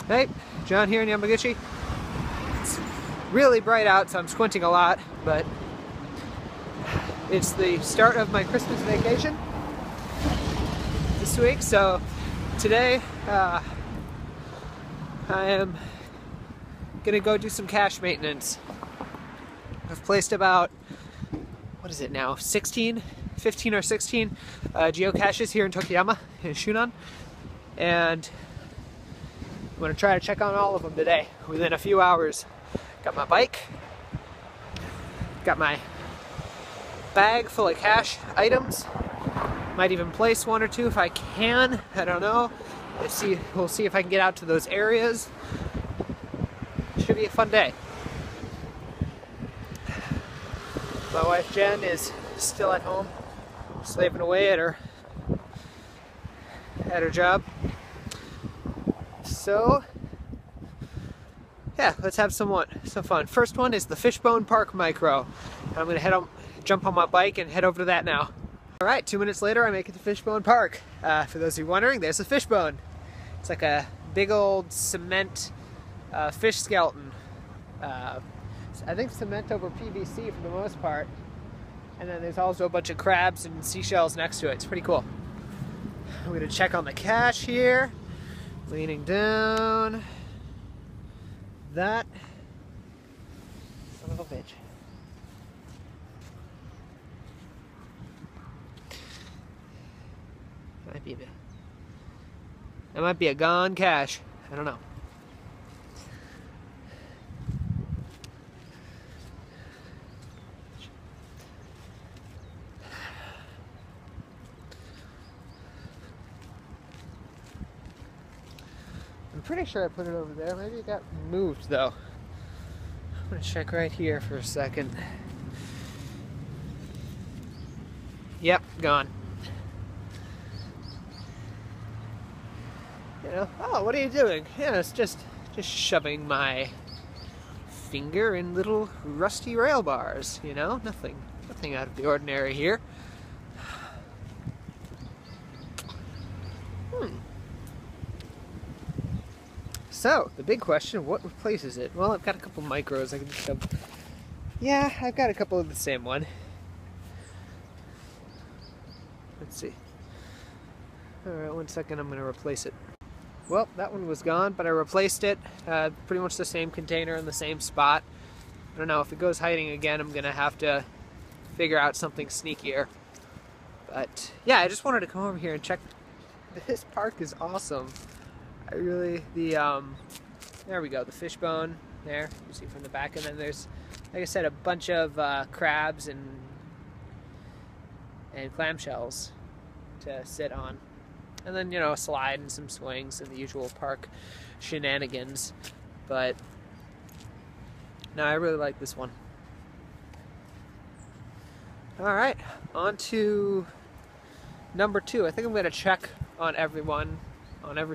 Hey, John here in Yamaguchi. It's really bright out, so I'm squinting a lot, but it's the start of my Christmas vacation this week, so today I am gonna go do some cache maintenance. I've placed about, what is it now, 15 or 16 geocaches here in Tokuyama, in Shunan, and I'm going to try to check on all of them today within a few hours. Got my bike, got my bag full of cache items, might even place one or two if I can, I don't know. We'll see if I can get out to those areas. Should be a fun day. My wife Jen is still at home, slaving away at her job. So, yeah, let's have some fun. First one is the Fishbone Park Micro. I'm gonna jump on my bike and head over to that now. All right, 2 minutes later, I make it to Fishbone Park. For those of you wondering, there's a fishbone. It's like a big old cement fish skeleton. I think cement over PVC for the most part. And then there's also a bunch of crabs and seashells next to it. It's pretty cool. I'm gonna check on the cache here. Leaning down. That son of a bitch. That might be a gone cache. I don't know. I'm pretty sure I put it over there. Maybe it got moved though. I'm gonna check right here for a second. Yep, gone. You know, oh, what are you doing? Yeah, it's just shoving my finger in little rusty rail bars, you know? Nothing out of the ordinary here. So, the big question, what replaces it? Well, I've got a couple micros I can shove. Yeah, I've got a couple of the same one. Let's see. Alright, 1 second, I'm going to replace it. Well, that one was gone, but I replaced it. Pretty much the same container in the same spot. I don't know, if it goes hiding again, I'm going to have to figure out something sneakier. But, yeah, I just wanted to come over here and check. This park is awesome. There we go, the fishbone there, you see from the back, and then there's, like I said, a bunch of crabs and clamshells to sit on. And then, you know, a slide and some swings and the usual park shenanigans. But, no, I really like this one. Alright, on to number 2. I think I'm going to check on every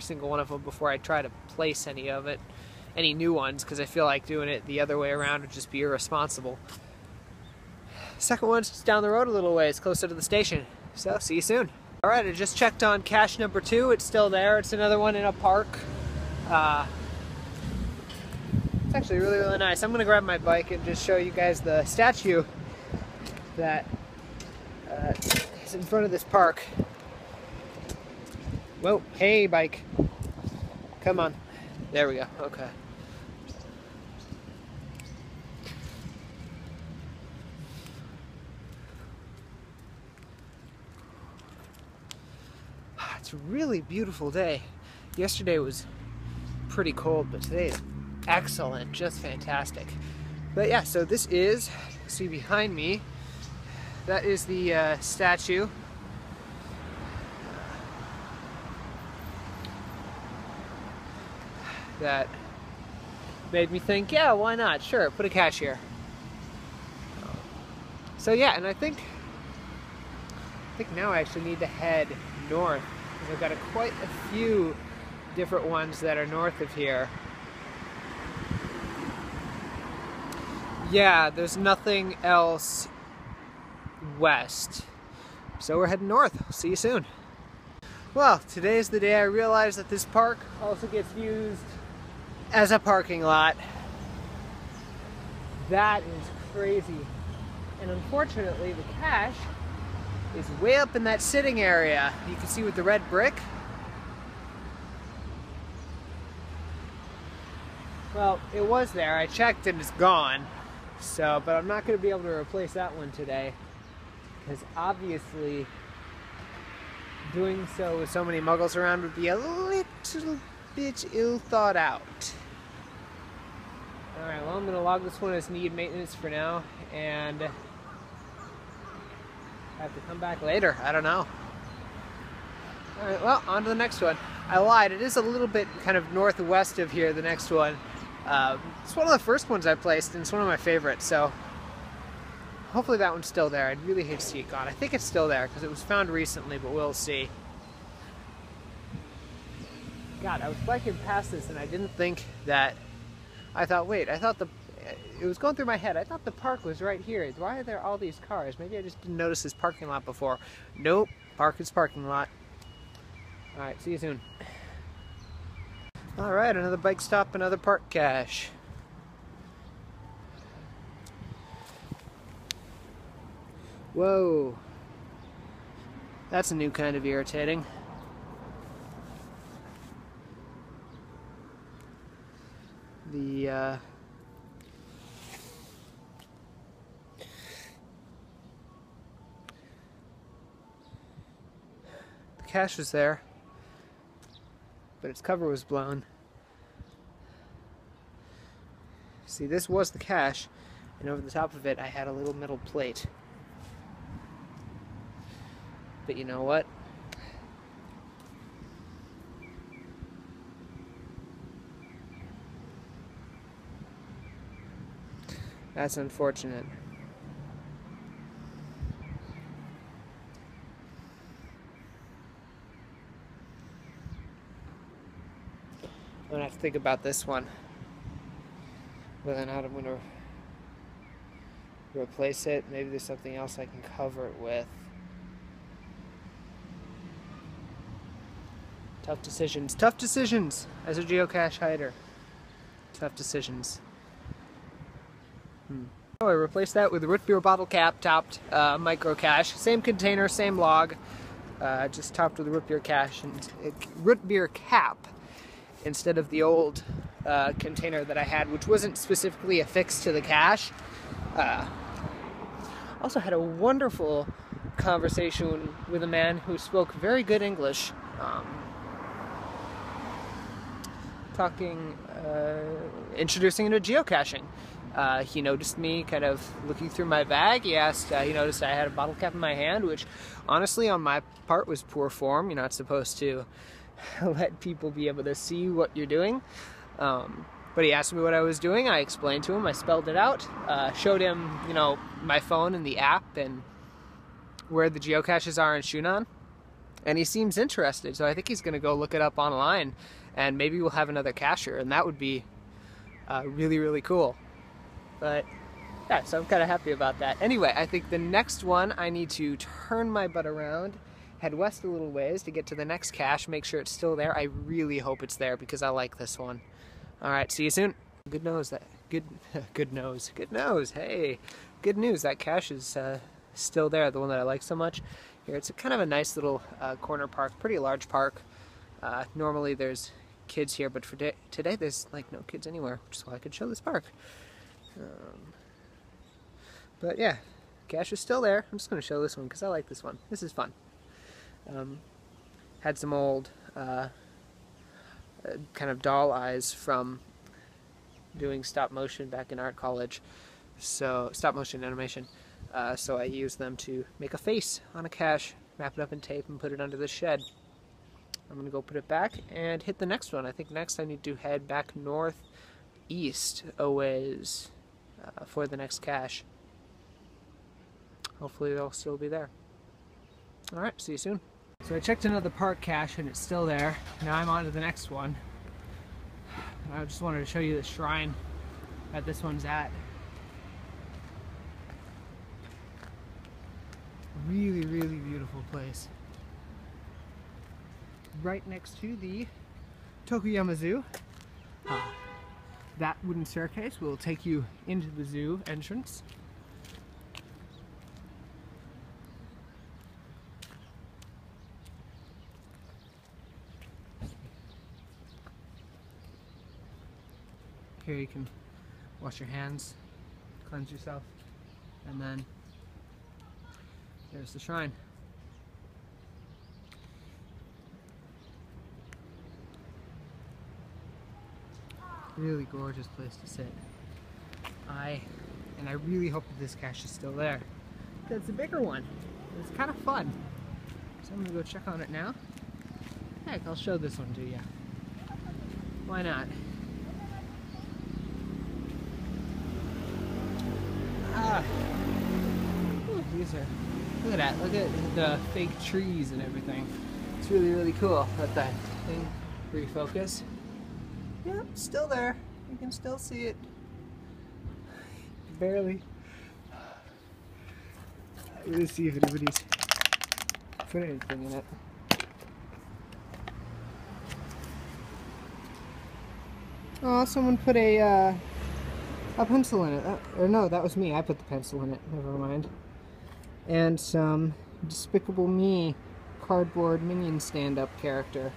single one of them before I try to place any new ones, because I feel like doing it the other way around would just be irresponsible. Second one's just down the road a little ways, closer to the station. So, see you soon. Alright, I just checked on cache number 2. It's still there. It's another one in a park. It's actually really, really nice. I'm going to grab my bike and just show you guys the statue that is in front of this park. Whoa, hey bike. Come on. There we go, okay. It's a really beautiful day. Yesterday was pretty cold, but today is excellent, just fantastic. But yeah, so this is, see behind me, that is the statue. That made me think, yeah, why not? Sure, put a cache here. So yeah, and I think now I actually need to head north, because I've got quite a few different ones that are north of here. Yeah, there's nothing else west. So we're heading north. See you soon. Well, today's the day I realized that this park also gets used as a parking lot. That is crazy. And unfortunately, the cache is way up in that sitting area. You can see with the red brick. Well, it was there. I checked and it's gone. So, but I'm not going to be able to replace that one today, because obviously doing so with so many muggles around would be a little bit ill thought out. Alright, well, I'm going to log this one as need maintenance for now, and have to come back later. I don't know. Alright, well, on to the next one. I lied. It is a little bit kind of northwest of here, the next one. It's one of the first ones I placed, and it's one of my favorites, so hopefully that one's still there. I'd really hate to see it gone. I think it's still there, because it was found recently, but we'll see. God, I was biking past this, and I didn't think that... I thought, wait, it was going through my head. I thought the park was right here. Why are there all these cars? Maybe I just didn't notice this parking lot before. Nope, park is parking lot. Alright, see you soon. Alright, another bike stop, another park cache. Whoa. That's a new kind of irritating. The cache was there, but its cover was blown. See, this was the cache, and over the top of it I had a little metal plate. But you know what? That's unfortunate. I'm gonna have to think about this one. Whether or not I'm gonna replace it. Maybe there's something else I can cover it with. Tough decisions. Tough decisions as a geocache hider. Tough decisions. So I replaced that with a root beer bottle cap topped micro cache. Same container, same log, just topped with a root beer cache and root beer cap instead of the old container that I had, which wasn't specifically affixed to the cache. Also had a wonderful conversation with a man who spoke very good English, introducing into geocaching. He noticed me kind of looking through my bag. He asked, he noticed I had a bottle cap in my hand, which honestly on my part was poor form. You're not supposed to let people be able to see what you're doing. But he asked me what I was doing. I explained to him. I spelled it out. Showed him, my phone and the app and where the geocaches are in Shunan. And he seems interested, so I think he's going to go look it up online, and maybe we'll have another cacher, and that would be really, really cool. But yeah, so I'm kind of happy about that. Anyway, I think the next one I need to turn my butt around, head west a little ways to get to the next cache, make sure it's still there. I really hope it's there because I like this one. All right, see you soon. Good nose. Good nose. Hey, good news. That cache is still there. The one that I like so much. Here, it's kind of a nice little corner park, pretty large park. Normally there's kids here, but for today there's like no kids anywhere, which is why I could show this park. But yeah, cache is still there. I'm just going to show this one because I like this one. This is fun. Had some old kind of doll eyes from doing stop motion back in art college. So stop motion animation. So I used them to make a face on a cache, wrap it up in tape, and put it under the shed. I'm going to go put it back and hit the next one. I think next I need to head back northeast a ways for the next cache. Hopefully they'll still be there. Alright, see you soon. So I checked another park cache and it's still there. Now I'm on to the next one. I just wanted to show you the shrine that this one's at. Really, really beautiful place. Right next to the Tokuyama Zoo. that wooden staircase will take you into the zoo entrance. Here you can wash your hands, cleanse yourself, and then there's the shrine. Really gorgeous place to sit. I really hope that this cache is still there. It's a bigger one. It's kind of fun. So I'm gonna go check on it now. Heck, I'll show this one to you. Why not? Ooh, these are, look at that, look at the fake trees and everything. It's really, really cool. Let that thing refocus. Yep, still there. You can still see it. Barely. Let me see if anybody's put anything in it. Oh, someone put a pencil in it. Or no, that was me. I put the pencil in it. Never mind. And some Despicable Me cardboard minion stand-up character.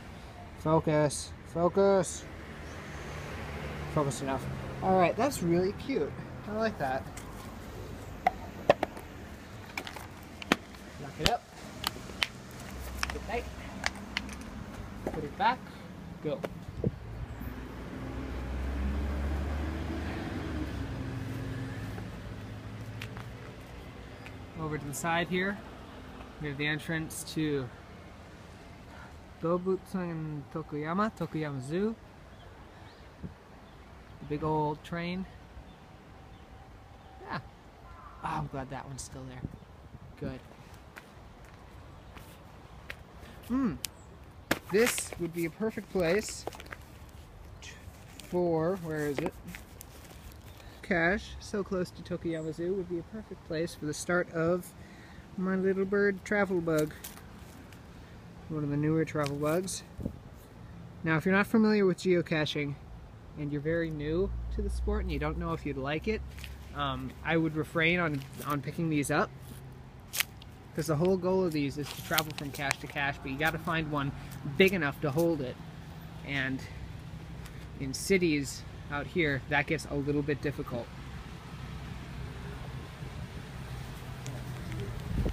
Focus. Focus. Focus enough. Alright, that's really cute. I like that. Lock it up. Good night. Put it back. Go. Over to the side here, we have the entrance to Dobutsun Tokuyama Zoo. The big old train. Yeah. Oh, I'm glad that one's still there. Good. This would be a perfect place for, where is it? Cache, so close to Tokuyama Zoo, would be a perfect place for the start of my little bird travel bug. One of the newer travel bugs. Now, if you're not familiar with geocaching and you're very new to the sport and you don't know if you'd like it, I would refrain on picking these up, because the whole goal of these is to travel from cache to cache, but you got to find one big enough to hold it. And in cities out here, that gets a little bit difficult.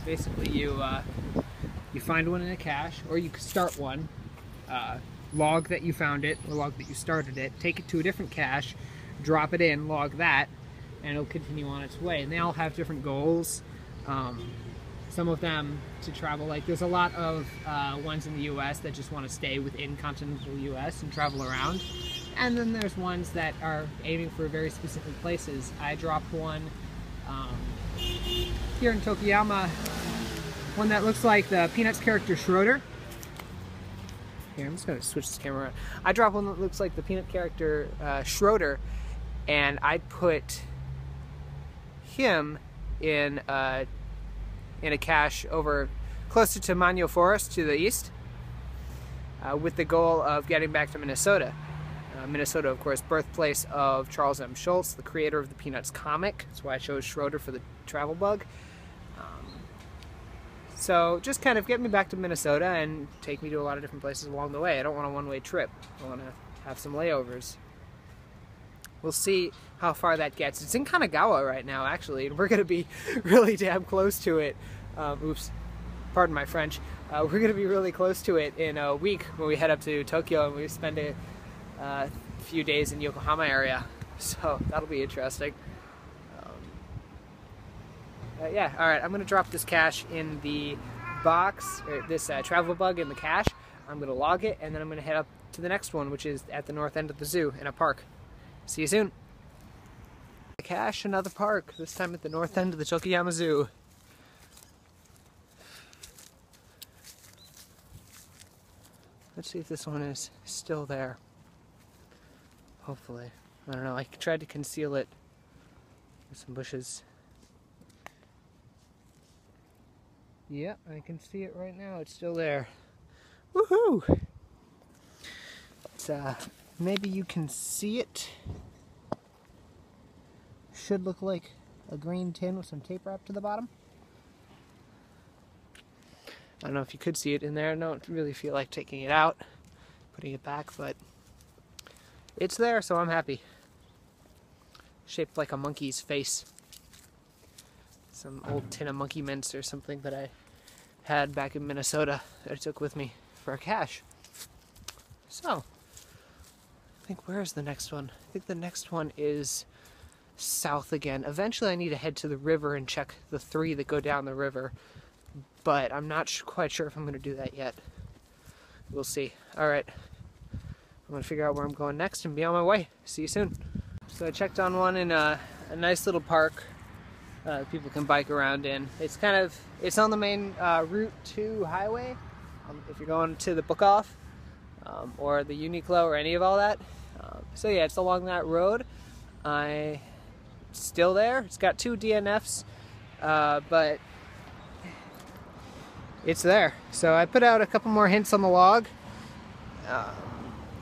Basically, you find one in a cache, or you could start one, log that you found it, or log that you started it, take it to a different cache, drop it in, log that, and it'll continue on its way. And they all have different goals. Some of them to travel, like there's a lot of ones in the US that just want to stay within continental US and travel around. And then there's ones that are aiming for very specific places. I dropped one here in Tokuyama, one that looks like the Peanuts character Schroeder. Here, I'm just going to switch this camera around. I dropped one that looks like the Peanut character Schroeder, and I put him in a cache over closer to Manyo Forest to the east, with the goal of getting back to Minnesota. Minnesota, of course, birthplace of Charles M. Schulz, the creator of the Peanuts comic. That's why I chose Schroeder for the travel bug. So just kind of get me back to Minnesota and take me to a lot of different places along the way. I don't want a one-way trip. I want to have some layovers. We'll see how far that gets. It's in Kanagawa right now, actually, and we're going to be really damn close to it. Oops, pardon my French. We're going to be really close to it in a week when we head up to Tokyo and we spend a few days in Yokohama area. So that'll be interesting. Yeah, alright, I'm going to drop this cache in the box, or this travel bug in the cache. I'm going to log it, and then I'm going to head up to the next one, which is at the north end of the zoo in a park. See you soon. A cache, another park, this time at the north end of the Tokuyama Zoo. Let's see if this one is still there. Hopefully. I don't know, I tried to conceal it with some bushes. Yep, I can see it right now. It's still there. Woohoo! It's, maybe you can see it. should look like a green tin with some tape wrapped to the bottom. I don't know if you could see it in there. I don't really feel like taking it out, putting it back, but it's there, so I'm happy. Shaped like a monkey's face. Some old tin of monkey mints or something that I had back in Minnesota that I took with me for a cache. So, I think where's the next one? I think the next one is south again. Eventually I need to head to the river and check the 3 that go down the river, but I'm not quite sure if I'm going to do that yet. We'll see. Alright, I'm going to figure out where I'm going next and be on my way. See you soon. So I checked on one in a nice little park people can bike around in. It's on the main Route 2 highway if you're going to the Book Off or the Uniqlo or any of all that. So yeah, it's along that road. Still there. It's got 2 DNFs, but it's there. So I put out a couple more hints on the log. Not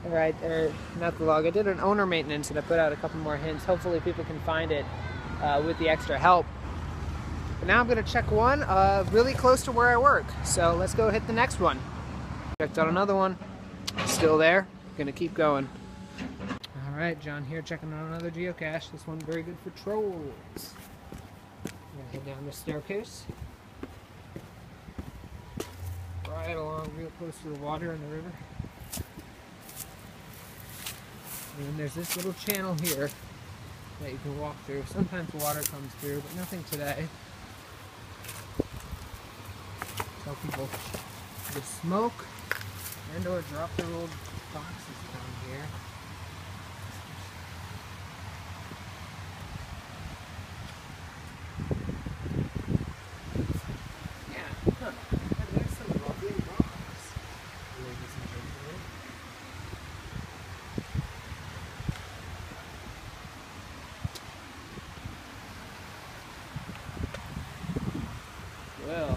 the log. I did an owner maintenance and I put out a couple more hints. Hopefully people can find it with the extra help. But now I'm going to check one really close to where I work. So let's go hit the next one. Checked out another one. Still there. Gonna keep going. Alright, John here checking out another geocache. This one very good for trolls. Gonna head down the staircase. Right along real close to the water and the river. And there's this little channel here that you can walk through. Sometimes water comes through, but nothing today. Tell people to smoke and or drop their old boxes down here. Yeah, huh. There's some lovely rocks, ladies and gentlemen. Well,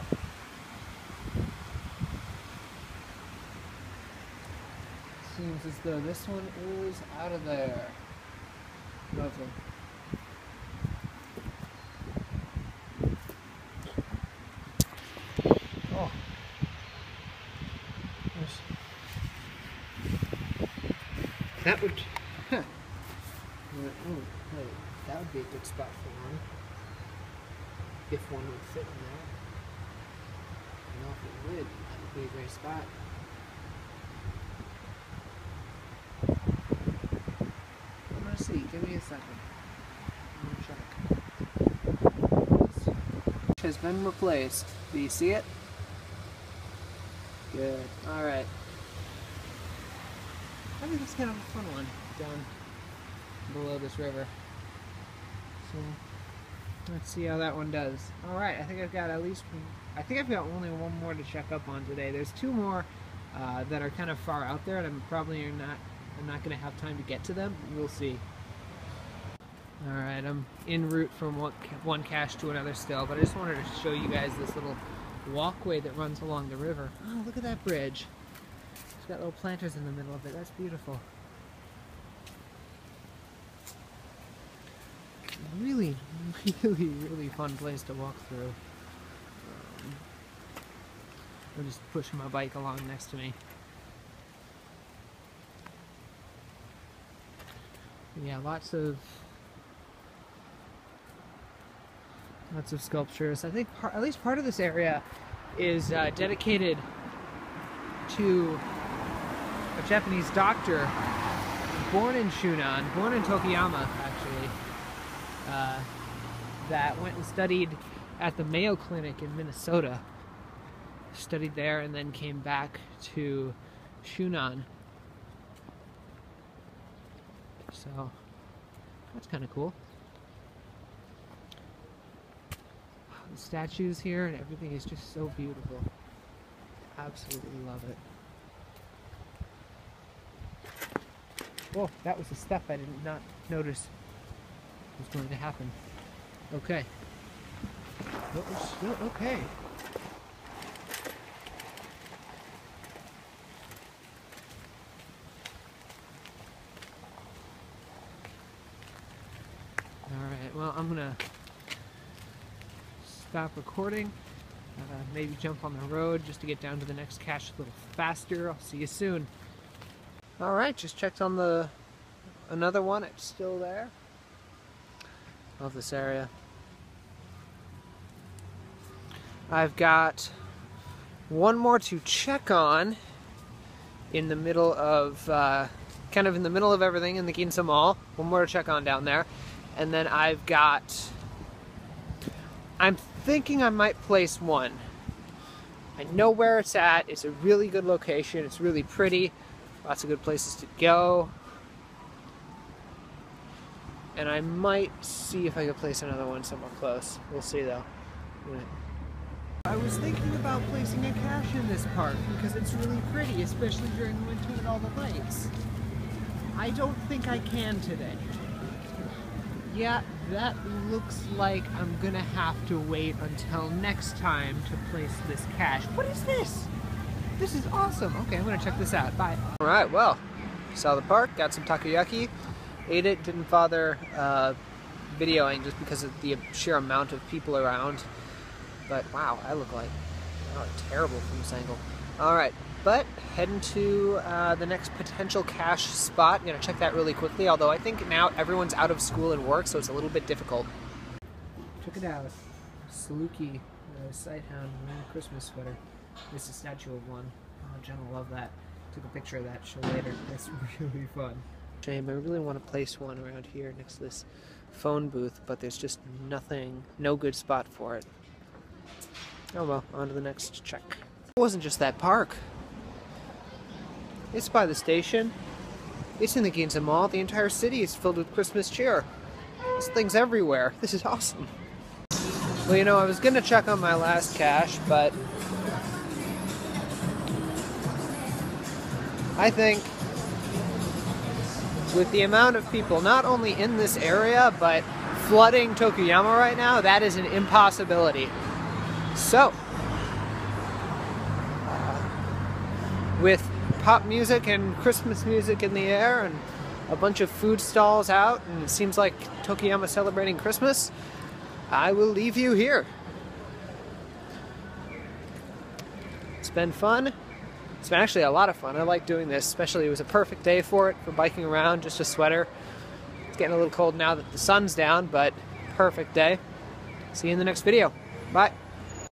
seems as though this one is out of there. Lovely. Oh. That would... Huh. Oh, wait. That would be a good spot for one. If one would fit in there. I don't know if it would. That would be a great spot. I'm gonna see. Give me a second. I'm gonna check. It has been replaced. Do you see it? Good. Alright. I think it's kind of a fun one down below this river. So let's see how that one does. Alright, I think I've got only one more to check up on today. There's 2 more that are kind of far out there, and I'm not going to have time to get to them. We'll see. Alright, I'm en route from one cache to another still, but I just wanted to show you guys this little walkway that runs along the river. Oh, look at that bridge. It's got little planters in the middle of it. That's beautiful. Really, really, really fun place to walk through. I'll just push my bike along next to me. Yeah, lots of sculptures. I think at least part of this area is dedicated to a Japanese doctor born in Shunan, born in Tokuyama, actually, that went and studied at the Mayo Clinic in Minnesota. Studied there and then came back to Shunan. So that's kind of cool. The statues here and everything is just so beautiful. Absolutely love it. Whoa, that was a step I did not notice was going to happen. Okay. Okay. Alright, Alright, well, I'm gonna stop recording, maybe jump on the road just to get down to the next cache a little faster. I'll see you soon. Alright, just checked on another one. It's still there. Love this area. I've got one more to check on in the middle of, kind of in the middle of everything in the Ginza Mall. One more to check on down there. And then I'm thinking I might place one. I know where it's at. It's a really good location. It's really pretty. Lots of good places to go. And I might see if I could place another one somewhere close. We'll see though. I was thinking about placing a cache in this park because it's really pretty, especially during the winter with all the lights. I don't think I can today. Yeah, that looks like I'm gonna have to wait until next time to place this cache. What is this? This is awesome. Okay, I'm gonna check this out. Bye. Alright, well, saw the park, got some takoyaki, ate it, didn't bother videoing just because of the sheer amount of people around. But wow, I look like terrible from this angle. Alright, but heading to the next potential cache spot. I'm going to check that really quickly, although I think now everyone's out of school and work, so it's a little bit difficult. Check it out. Saluki, Sighthound, wearing a Christmas sweater. This is a statue of one. Oh, Jen will love that. Took a picture of that, show later. That's really fun. Shame, I really want to place one around here next to this phone booth, but there's just nothing, no good spot for it. Oh well, on to the next check. It wasn't just that park. It's by the station. It's in the Ginza Mall. The entire city is filled with Christmas cheer. There's things everywhere. This is awesome. Well, you know, I was going to check on my last cache, but I think with the amount of people not only in this area, but flooding Tokuyama right now, that is an impossibility. So, with pop music and Christmas music in the air and a bunch of food stalls out, and it seems like Tokuyama celebrating Christmas, I will leave you here. It's been fun. It's been actually a lot of fun. I like doing this, especially it was a perfect day for it, for biking around, just a sweater. It's getting a little cold now that the sun's down, but perfect day. See you in the next video. Bye.